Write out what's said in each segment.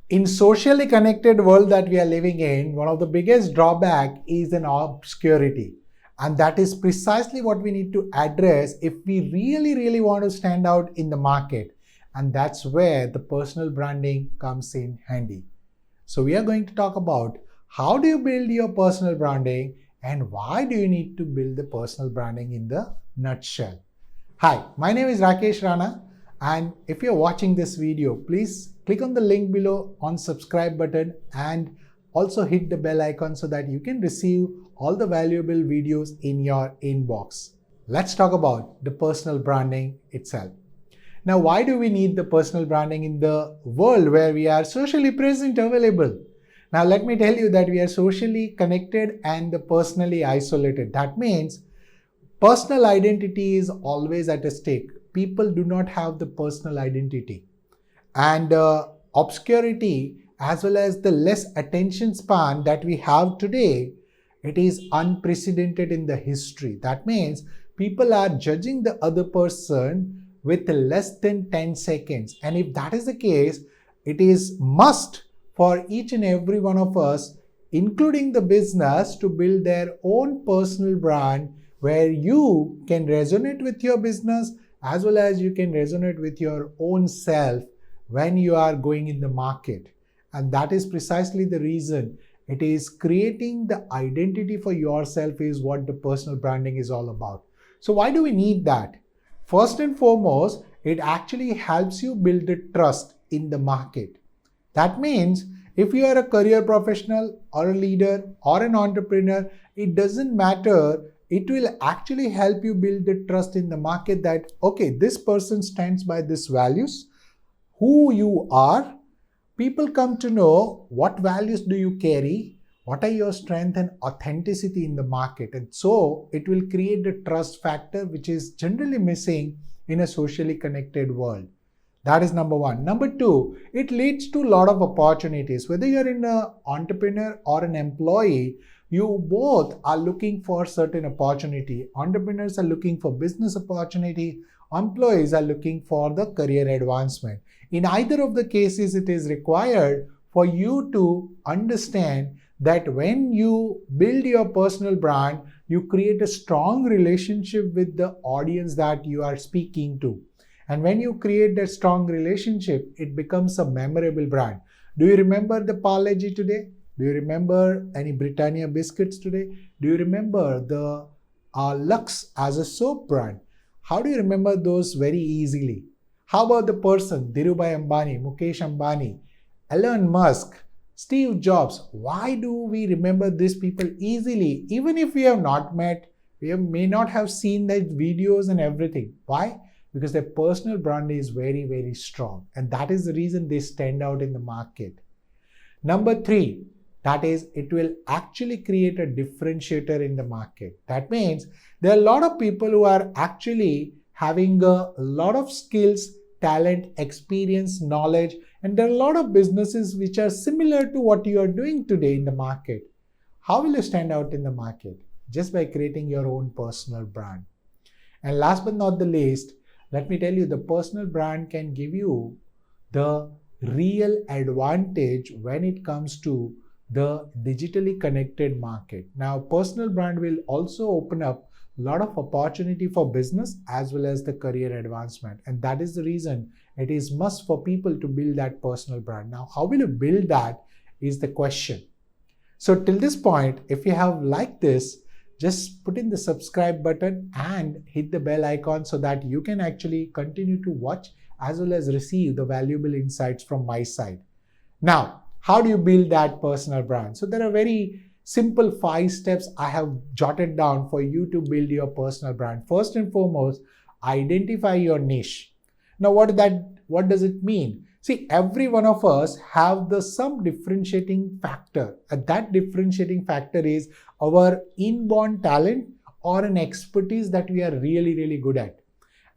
In socially connected world that we are living in, one of the biggest drawback is an obscurity. And that is precisely what we need to address if we really want to stand out in the market. And that's where the personal branding comes in handy. So we are going to talk about how do you build your personal branding and why do you need to build the personal branding in the nutshell. Hi, my name is Rakesh Rana. And if you're watching this video, please click on the link below on subscribe button and also hit the bell icon so that you can receive all the valuable videos in your inbox. Let's talk about the personal branding itself. Now, why do we need the personal branding in the world where we are socially present, available? Now, let me tell you that we are socially connected and personally isolated. That means personal identity is always at stake. People do not have the personal identity, and obscurity as well as the less attention span that we have today, it is unprecedented in the history. That means people are judging the other person with less than 10 seconds. And if that is the case, it is must for each and every one of us, including the business, to build their own personal brand where you can resonate with your business as well as you can resonate with your own self when you are going in the market. And that is precisely the reason it is creating the identity for yourself is what the personal branding is all about. So why do we need that? First and foremost, it actually helps you build the trust in the market. That means if you are a career professional or a leader or an entrepreneur, it doesn't matter. It will actually help you build the trust in the market that, okay, this person stands by these values, who you are. People come to know what values do you carry, what are your strengths and authenticity in the market. And so it will create the trust factor, which is generally missing in a socially connected world. That is number one. Number two, it leads to a lot of opportunities. Whether you're an entrepreneur or an employee, you both are looking for certain opportunity. Entrepreneurs are looking for business opportunity. Employees are looking for the career advancement. In either of the cases, it is required for you to understand that when you build your personal brand, you create a strong relationship with the audience that you are speaking to. And when you create that strong relationship, it becomes a memorable brand. Do you remember the Parle-G today? Do you remember any Britannia biscuits today? Do you remember the Lux as a soap brand? How do you remember those very easily? How about the person, Dhirubhai Ambani, Mukesh Ambani, Elon Musk, Steve Jobs? Why do we remember these people easily? Even if we have not met, may not have seen their videos and everything. Why? Because their personal brand is very strong. And that is the reason they stand out in the market. Number three, that is, it will actually create a differentiator in the market. That means there are a lot of people who are actually having a lot of skills, talent, experience, knowledge, and there are a lot of businesses which are similar to what you are doing today in the market. How will you stand out in the market? Just by creating your own personal brand. And last but not the least, let me tell you, the personal brand can give you the real advantage when it comes to the digitally connected market. Now, personal brand will also open up a lot of opportunity for business as well as the career advancement. And that is the reason it is must for people to build that personal brand. Now, how will you build that is the question. So till this point, if you have liked this, just put in the subscribe button and hit the bell icon so that you can actually continue to watch as well as receive the valuable insights from my side. Now, how do you build that personal brand? So there are very simple 5 steps I have jotted down for you to build your personal brand. First and foremost, identify your niche. Now, what does it mean? See, every one of us have some differentiating factor. And that differentiating factor is our inborn talent or an expertise that we are really good at.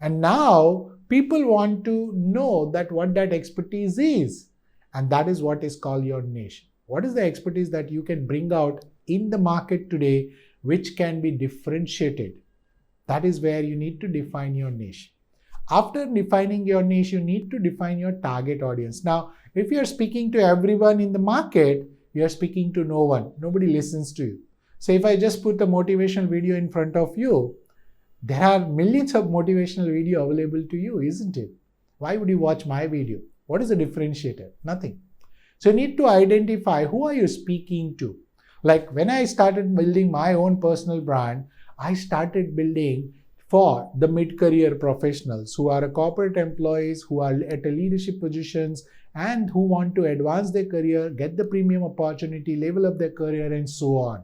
And now people want to know that what that expertise is. And that is what is called your niche. What is the expertise that you can bring out in the market today, which can be differentiated? That is where you need to define your niche. After defining your niche, you need to define your target audience. Now, if you're speaking to everyone in the market, you're speaking to no one. Nobody listens to you. So if I just put a motivational video in front of you, there are millions of motivational video available to you, isn't it? Why would you watch my video? What is the differentiator? Nothing. So you need to identify who are you speaking to. Like when I started building my own personal brand, I started building for the mid-career professionals who are corporate employees, who are at a leadership positions and who want to advance their career, get the premium opportunity, level up their career and so on.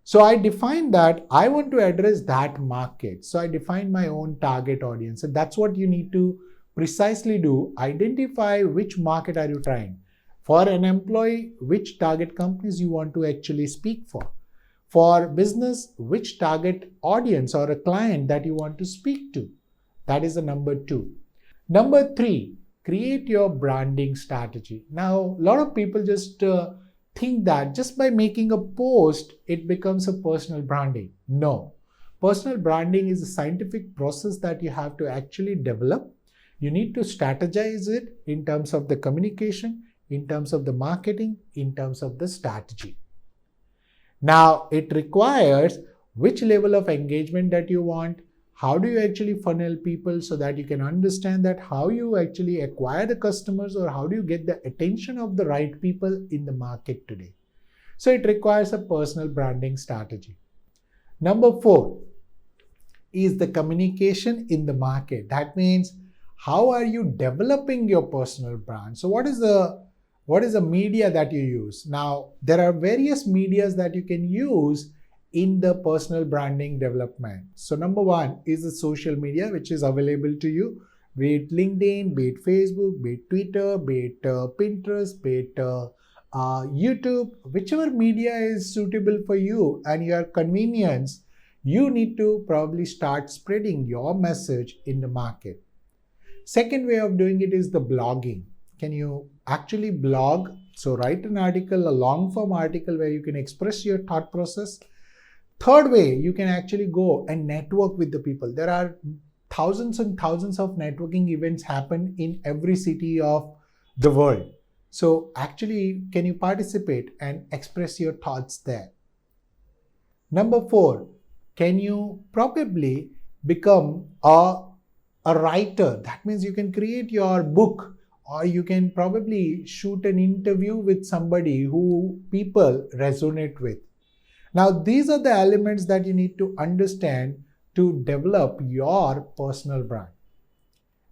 So I defined that I want to address that market. So I defined my own target audience. And that's what you need to precisely do. Identify which market are you trying. For an employee, which target companies you want to actually speak for. For business, which target audience or a client that you want to speak to. That is the number 2. Number 3, create your branding strategy. Now, a lot of people just think that just by making a post, it becomes a personal branding. No. Personal branding is a scientific process that you have to actually develop. You need to strategize it in terms of the communication, in terms of the marketing, in terms of the strategy. Now, it requires which level of engagement that you want. How do you actually funnel people so that you can understand that how you actually acquire the customers or how do you get the attention of the right people in the market today? So it requires a personal branding strategy. Number 4 is the communication in the market. That means how are you developing your personal brand? So what is the media that you use? Now, there are various medias that you can use in the personal branding development. So number 1 is the social media, which is available to you, be it LinkedIn, be it Facebook, be it Twitter, be it Pinterest, be it YouTube, whichever media is suitable for you and your convenience, you need to probably start spreading your message in the market. Second way of doing it is the blogging. Can you actually blog? So write an article, a long form article where you can express your thought process. Third way, you can actually go and network with the people. There are thousands and thousands of networking events happen in every city of the world. So actually, can you participate and express your thoughts there? Number 4, can you probably become a writer? That means you can create your book, or you can probably shoot an interview with somebody who people resonate with. Now, these are the elements that you need to understand to develop your personal brand.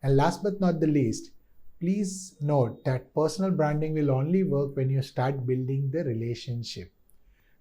And last but not the least, please note that personal branding will only work when you start building the relationship.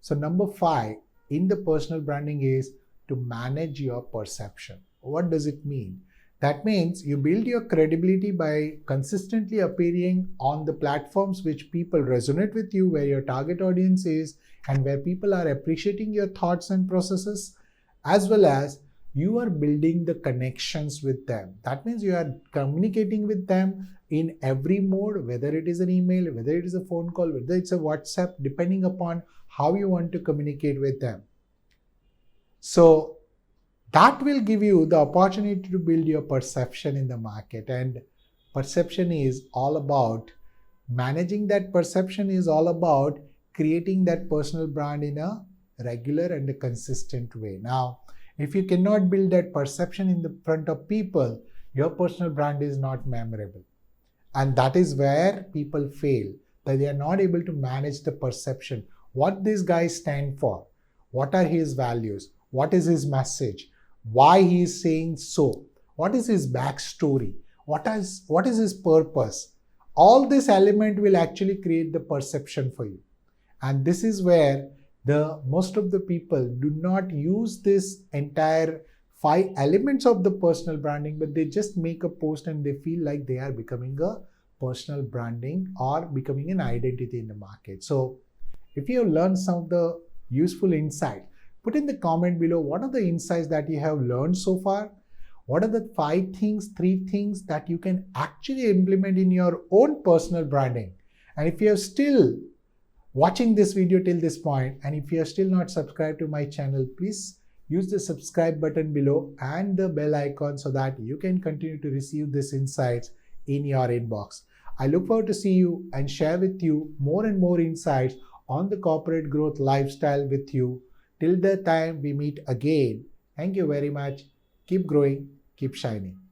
So number 5 in the personal branding is to manage your perception. What does it mean? That means you build your credibility by consistently appearing on the platforms which people resonate with you, where your target audience is, and where people are appreciating your thoughts and processes, as well as you are building the connections with them. That means you are communicating with them in every mode, whether it is an email, whether it is a phone call, whether it's a WhatsApp, depending upon how you want to communicate with them. So that will give you the opportunity to build your perception in the market. And perception is all about managing that perception, is all about creating that personal brand in a regular and a consistent way. Now, if you cannot build that perception in the front of people, your personal brand is not memorable. And that is where people fail, that they are not able to manage the perception. What these guys stand for, what are his values, what is his message, why he is saying so, what is his backstory, what is his purpose. All this element will actually create the perception for you. And this is where most of the people do not use this entire 5 elements of the personal branding, but they just make a post and they feel like they are becoming a personal branding or becoming an identity in the market. So if you have learned some of the useful insight, put in the comment below what are the insights that you have learned so far. What are the 3 things that you can actually implement in your own personal branding? And if you are still watching this video till this point, and if you are still not subscribed to my channel, please use the subscribe button below and the bell icon so that you can continue to receive these insights in your inbox. I look forward to see you and share with you more and more insights on the corporate growth lifestyle with you. Till the time we meet again, thank you very much. Keep growing, keep shining.